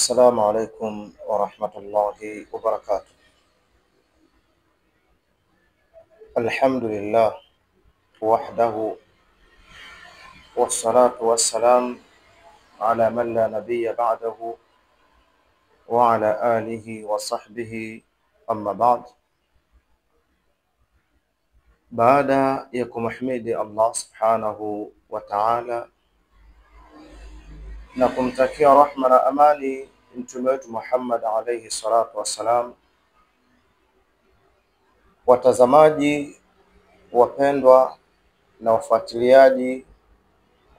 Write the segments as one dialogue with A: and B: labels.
A: السلام عليكم ورحمة الله وبركاته. الحمد لله وحده والصلاة والسلام على من لا نبي بعده وعلى آله وصحبه أما بعد. Baada ya kumhimidi Allah subhanahu wa ta'ala na kumtakia rahma na amani mtume wetu Muhammad alayhi salatu wassalam, watazamaji wapendwa na wafuatiliaji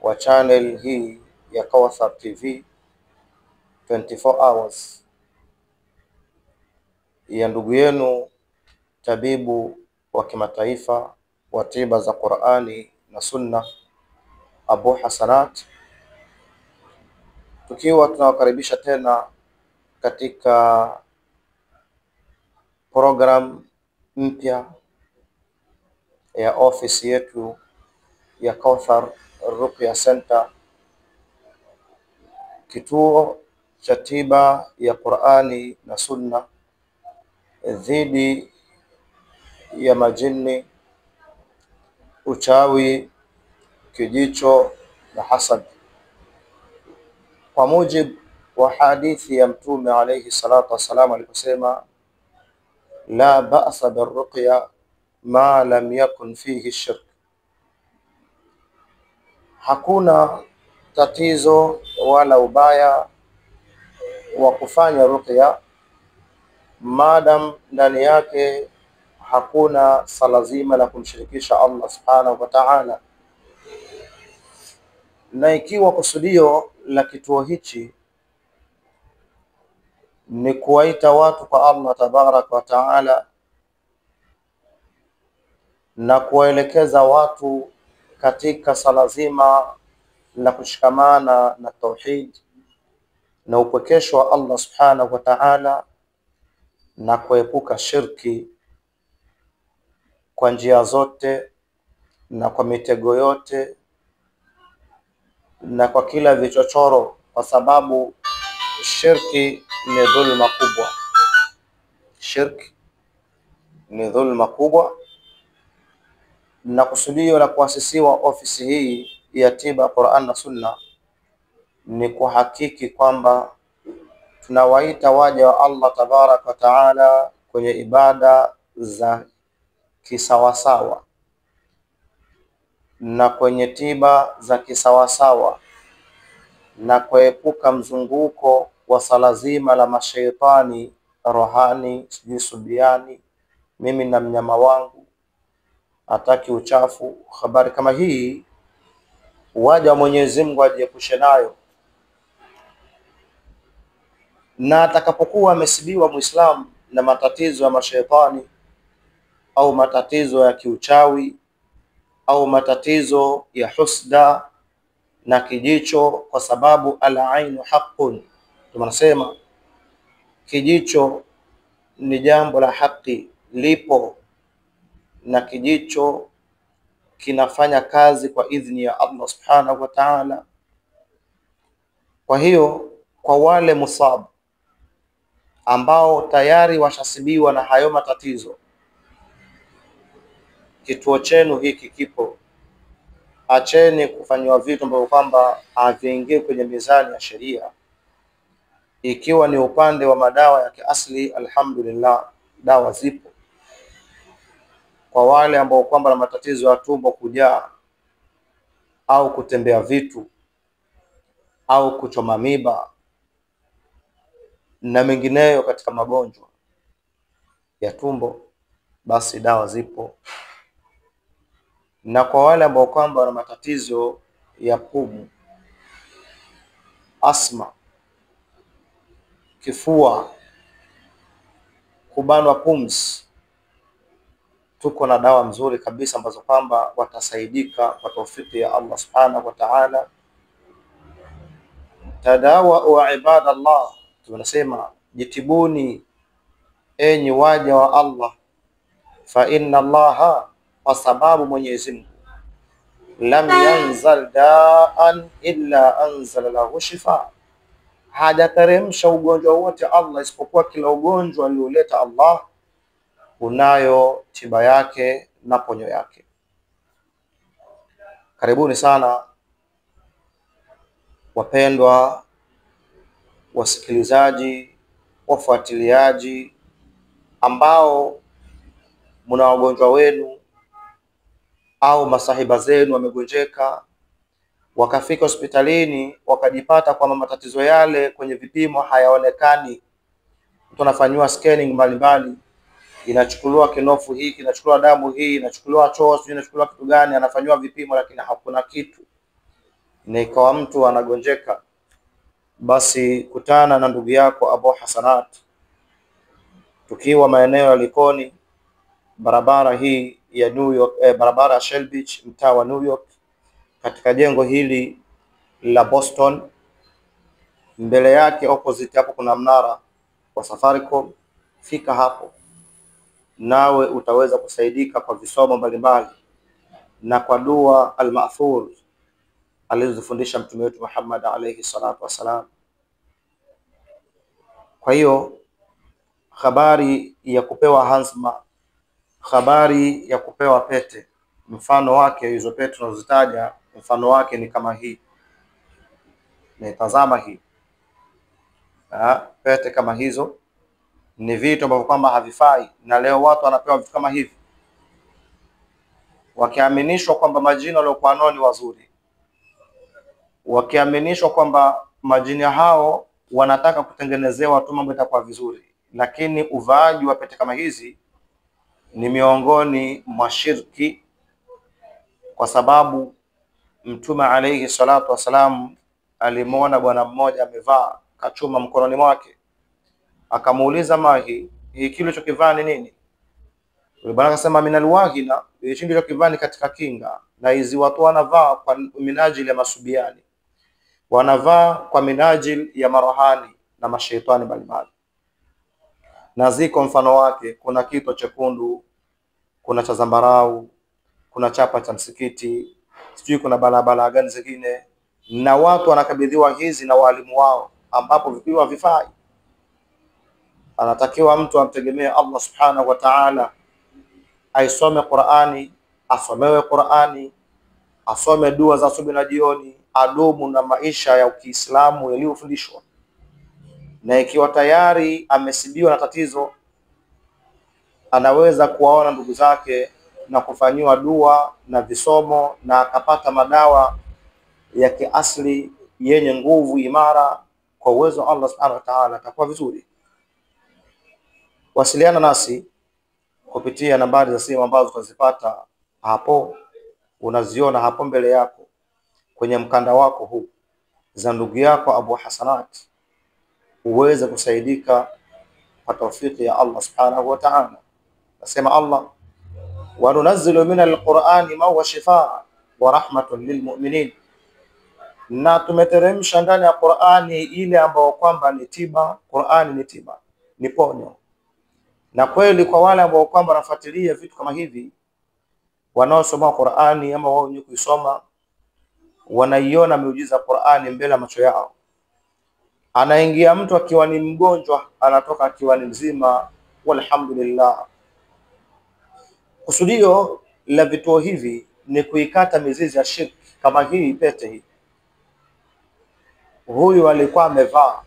A: wa channel hii ya Kawthar TV 24 hours ya ndugu yenu tabibu wa kimataifa wa tiba za Qur'ani na Sunna Abu Hasanat, tukiwa tunawakaribisha tena katika program mpya ya ofisi yetu ya Kawthar Ruqya Center, kituo cha tiba ya Qur'ani na Sunna dhidi ya majini, uchawi, kijicho na hasad. Kwa mujibu wa hadithi ya Mtume alayhi salatu wassalam aliposema, la ba'sa birruqya ma lam yakun fihi shirk, hakuna tatizo wala ubaya wa kufanya ruqya madam ndani yake hakuna sala zima la kumshirikisha Allah subhanahu wa ta'ala. Na ikiwa kusudio la kituo hichi ni kuwaita watu kwa Allah tabarak wa ta'ala na kuwaelekeza watu katika sala zima la kushikamana na tauhid na upwekesho wa Allah subhanahu wa ta'ala na kuepuka shirki kwa njia zote na kwa mitego yote na kwa kila vichochoro, kwa sababu shirki ni dhulma kubwa. Shirki ni dhulma kubwa, na kusudio la kuasisiwa ofisi hii ya tiba Qur'an na Sunna ni kuhakiki kwamba tunawaita waja wa Allah tabarak wa ta'ala kwenye ibada za kisawasawa na kwenye tiba za kisawasawa na kuepuka mzunguko wa sala zima la mashaitani rohani, jisubiani, mimi na mnyama wangu hataki uchafu. Habari kama hii waja wa Mwenyezi Mungu ajiepushe nayo, na atakapokuwa amesibiwa Muislamu na matatizo ya mashaitani au matatizo ya kiuchawi au matatizo ya husda na kijicho, kwa sababu al-ainu haqqun, tunasema kijicho ni jambo la haki, lipo na kijicho kinafanya kazi kwa idhni ya Allah subhanahu wa ta'ala. Kwa hiyo kwa wale musab ambao tayari washasibiwa na hayo matatizo, kituo chenu hiki kipo. Acheni kufanywa vitu ambavyo kwamba haviingie kwenye mizani ya sheria. Ikiwa ni upande wa madawa ya kiasli, alhamdulillah, dawa zipo kwa wale ambao kwamba na matatizo ya tumbo kujaa au kutembea vitu au kuchoma miba na mengineyo katika magonjwa ya tumbo, basi dawa zipo. Na kwa wale ambao kwamba wana matatizo ya pumu, asma, kifua, kubanwa pumzi, tuko na dawa nzuri kabisa ambazo kwamba watasaidika kwa taufiki ya Allah subhanahu wa ta'ala. Tadawa wa ibadallah, tunasema jitibuni enyi waja wa Allah, fa inna Allaha, kwa sababu Mwenyezi Mungu, lam yanzal da'an illa anzala lahu shifa, hajateremsha ugonjwa wote Allah, isipokuwa kila ugonjwa alioleta Allah unayo tiba yake na ponyo yake. Karibuni sana wapendwa wasikilizaji, wafuatiliaji ambao mna wagonjwa wenu au masahiba zenu wamegonjeka, wakafika hospitalini wakajipata kwamba matatizo yale kwenye vipimo hayaonekani. Mtu anafanywa scanning mbalimbali, inachukuliwa kinofu hii, inachukuliwa damu hii, inachukuliwa choo, inachukuliwa kitu gani, anafanywa vipimo lakini hakuna kitu, na ikawa mtu anagonjeka. Basi kutana na ndugu yako Abu Hasanat, tukiwa maeneo ya Likoni, barabara hii ya New York, barabara ya Shell Beach, mtaa wa New York, katika jengo hili la Boston. Mbele yake opposite hapo kuna mnara wa Safaricom. Fika hapo nawe utaweza kusaidika kwa visomo mbalimbali na kwa dua al-ma'thur alizofundisha mtume wetu Muhammad alayhi salatu wasalam. Kwa hiyo habari ya kupewa hanzma, habari ya kupewa pete, mfano wake hizo pete tunazozitaja, mfano wake ni kama hii. Tazama hii. Pete kama hizo ni vitu ambavyo kwamba havifai, na leo watu wanapewa vitu kama hivi wakiaminishwa kwamba majini waliokuwa nao ni wazuri, wakiaminishwa kwamba majini hao wanataka kutengenezewa tu mambo itakuwa vizuri. Lakini uvaaji wa pete kama hizi ni miongoni mwa shirki, kwa sababu Mtume alayhi salatu wasalam alimuona bwana mmoja amevaa kachuma mkononi mwake, akamuuliza mahi, hii kile chokivaa ni nini? Yule bwana akasema minal wahina, hicho ndicho kivaa ni katika kinga, na hizi watu wanavaa kwa minajili ya masubiani, wanavaa kwa minajili ya marohani na mashaitani mbalimbali. Na ziko mfano wake, kuna kito chekundu, kuna cha zambarau, kuna chapa cha msikiti, sijui kuna balabala gani zingine, na watu wanakabidhiwa hizi na walimu wao, ambapo vipiwa vifai. Anatakiwa mtu amtegemee Allah subhanahu wa ta'ala, aisome Qur'ani, asomewe Qur'ani, asome dua za asubuhi na jioni, adumu na maisha ya Kiislamu yaliyofundishwa. Na ikiwa tayari amesibiwa na tatizo, anaweza kuwaona ndugu zake na kufanyiwa dua na visomo, na akapata madawa ya kiasli yenye nguvu imara kwa uwezo wa Allah subhanahu wa ta'ala, atakuwa vizuri. Wasiliana nasi kupitia nambari za simu ambazo utazipata hapo, unaziona hapo mbele yako kwenye mkanda wako huu, za ndugu yako Abu Hasanat, uweze kusaidika kwa tawfiki ya Allah subhanahu wa ta'ala. Nasema Allah, wa nunazzilu min al-Qur'ani ma huwa shifaa wa rahmatun lilmu'minin, na tumeteremsha ndani ya Qur'ani ile ambayo kwamba ni tiba. Qur'ani ni tiba, ni ponyo. Na kweli kwa wale ambao kwamba wanafuatilia vitu kama hivi, wanaosoma Qur'ani ama wao wenyewe kuisoma, wanaiona miujiza Qur'ani mbele ya macho yao. Anaingia mtu akiwa ni mgonjwa, anatoka akiwa ni mzima, walhamdulillah. Kusudio la vituo hivi ni kuikata mizizi ya shirki kama hii pete hii. Huyu alikuwa amevaa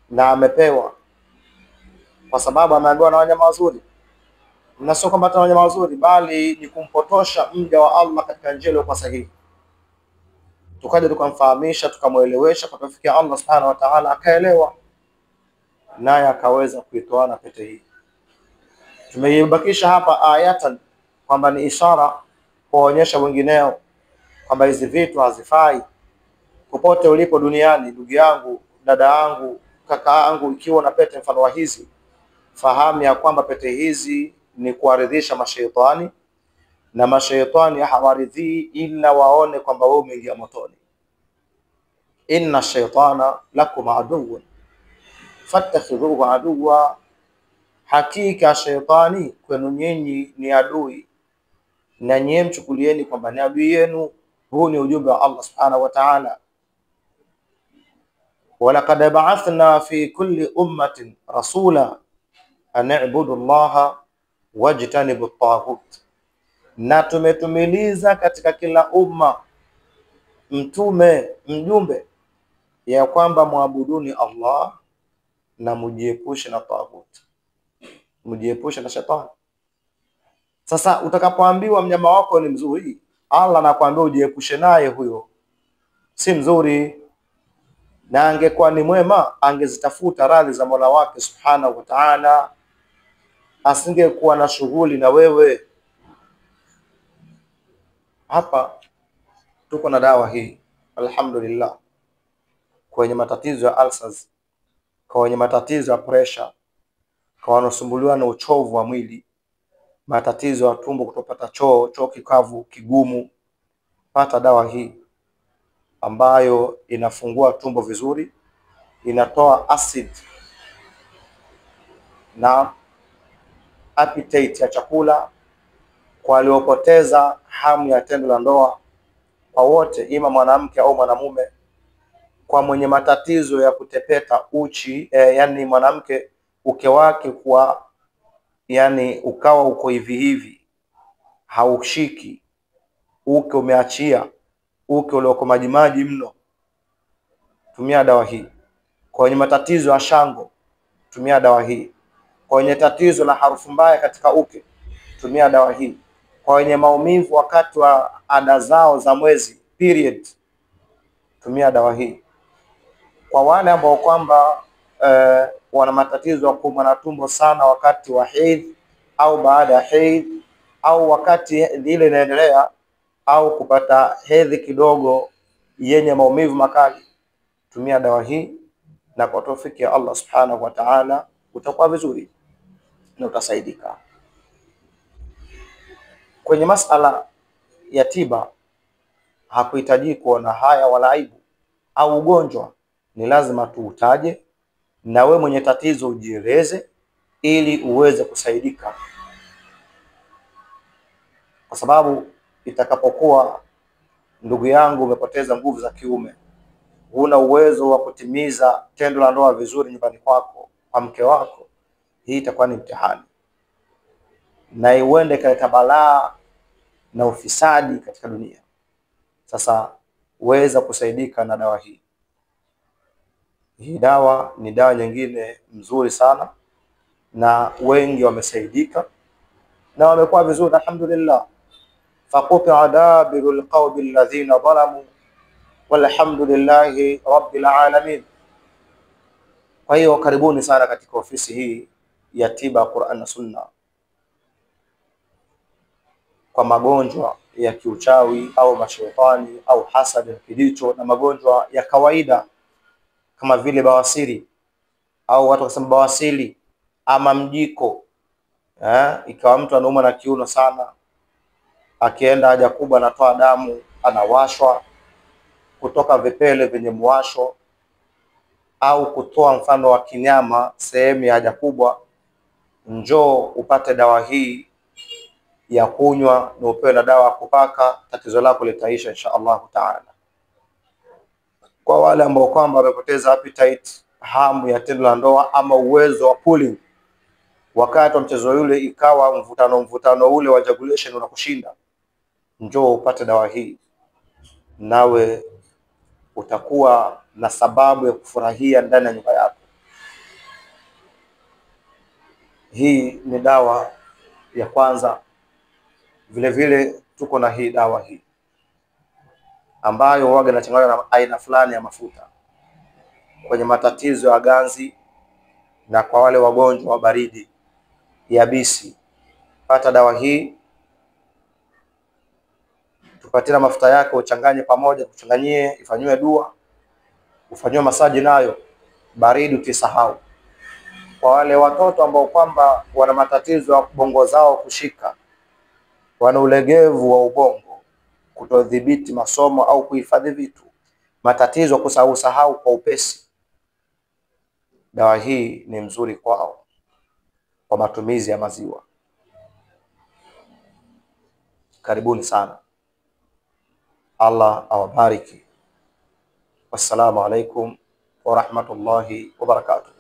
A: na amepewa kwa sababu ameambiwa na wanyama wazuri, na sio kwamba wanyama wazuri, bali ni kumpotosha mja wa Allah katika njia iliyo sahihi. Tukaja tukamfahamisha, tukamuelewesha, kufikia Allah subhanahu wa ta'ala akaelewa, naye akaweza kuitoana pete hii. Tumeibakisha hapa ayatan kwamba ni ishara kuonyesha wengineo kwamba hizi vitu hazifai. Popote ulipo duniani, ndugu yangu, dada yangu, kaka yangu, ikiwa na pete mfano wa hizi, fahamu ya kwamba pete hizi ni kuaridhisha mashaitani, na mashaitani hawaridhii ila waone kwamba wewe umeingia motoni. Inna shaitana lakum aduwwun fattakhidhuhu aduwwa, hakika shaitani kwenu nyinyi ni adui, na nyinyi mchukulieni kwamba ni adui yenu. Huu ni ujumbe wa Allah subhanahu wa ta'ala. walaqad ba'athna fi kulli ummatin rasula an i'budu Allaha wajtanibu at-taghut, na tumetumiliza katika kila umma mtume, mjumbe, ya kwamba muabuduni Allah na mujiepushe na taghut, mujiepushe na shetani. Sasa utakapoambiwa mnyama wako ni mzuri, Allah anakuambia ujiepushe naye, huyo si mzuri, na angekuwa ni mwema angezitafuta radhi za Mola wake Subhanahu wa Ta'ala, asingekuwa na shughuli na wewe. Hapa tuko na dawa hii alhamdulillah, kwenye matatizo ya ulcers, kwenye matatizo ya pressure, kwa wanaosumbuliwa na uchovu wa mwili, matatizo ya tumbo, kutopata choo kikavu kigumu, pata dawa hii ambayo inafungua tumbo vizuri, inatoa acid na appetite ya chakula kwa waliopoteza hamu ya tendo la ndoa, kwa wote, ima mwanamke au mwanamume, kwa mwenye matatizo ya kutepeta uchi, yani mwanamke uke wake kwa, yani ukawa uko hivi hivi, haushiki, uke umeachia, uke ulioko majimaji mno, tumia dawa hii. Kwa wenye matatizo ya shango, tumia dawa hii. Kwa wenye tatizo la harufu mbaya katika uke, tumia dawa hii. Kwa wenye maumivu wakati wa ada zao za mwezi, period, tumia dawa hii. Kwa wale ambao kwamba wana matatizo ya kuumwa na tumbo sana wakati wa hedhi au baada ya hedhi, au wakati ile inaendelea, au kupata hedhi kidogo yenye maumivu makali, tumia dawa hii, na kwa tawfiki ya Allah Subhanahu wa Ta'ala utakuwa vizuri na utasaidika. Kwenye masala ya tiba hakuhitaji kuona haya wala aibu, au ugonjwa ni lazima tuutaje na we mwenye tatizo ujieleze ili uweze kusaidika, kwa sababu itakapokuwa ndugu yangu umepoteza nguvu za kiume, huna uwezo wa kutimiza tendo la ndoa vizuri nyumbani kwako kwa mke wako, hii itakuwa ni mtihani na iwende kaleta balaa na ufisadi katika dunia. Sasa uweza kusaidika na dawa hii. Hii dawa ni dawa nyingine mzuri sana, na wengi wamesaidika na wamekuwa vizuri alhamdulillah. Faqutia dabirul qawmi alladhina zalamu walhamdulillahi rabbil alamin. Kwa hiyo karibuni sana katika ofisi hii ya tiba Qur'an na Sunna kwa magonjwa ya kiuchawi au mashaitani au hasad na kijicho, na magonjwa ya kawaida kama vile bawasiri, au watu wasema bawasili ama mjiko. Ikawa mtu anaumwa na kiuno sana, akienda haja kubwa anatoa damu, anawashwa, kutoka vipele vyenye mwasho, au kutoa mfano wa kinyama sehemu ya haja kubwa, njoo upate dawa hii ya kunywa na upewe na dawa kupaka, tatizo lako litaisha insha Allah Taala. Kwa wale ambao kwamba wamepoteza appetite, hamu ya tendo la ndoa, ama uwezo wa pulling wakati wa mchezo yule, ikawa mvutano ule wa ejaculation unakushinda, njoo upate dawa hii, nawe utakuwa na sababu ya kufurahia ndani ya nyumba yako. Hii ni dawa ya kwanza. Vile vile tuko na hii dawa hii ambayo waga inachanganywa na aina fulani ya mafuta kwenye matatizo ya ganzi, na kwa wale wagonjwa wa baridi yabisi, pata dawa hii, tupatie mafuta yake, uchanganye pamoja, kuchanganyie, ifanywe dua, ufanywe masaji nayo, baridi utisahau. Kwa wale watoto ambao kwamba wana matatizo ya bongo zao kushika, wana ulegevu wa ubongo, kutodhibiti masomo au kuhifadhi vitu, matatizo kusahau kwa upesi, dawa hii ni mzuri kwao kwa matumizi ya maziwa. Karibuni sana, Allah awabariki. Wassalamu alaikum wa rahmatullahi wa barakatuh.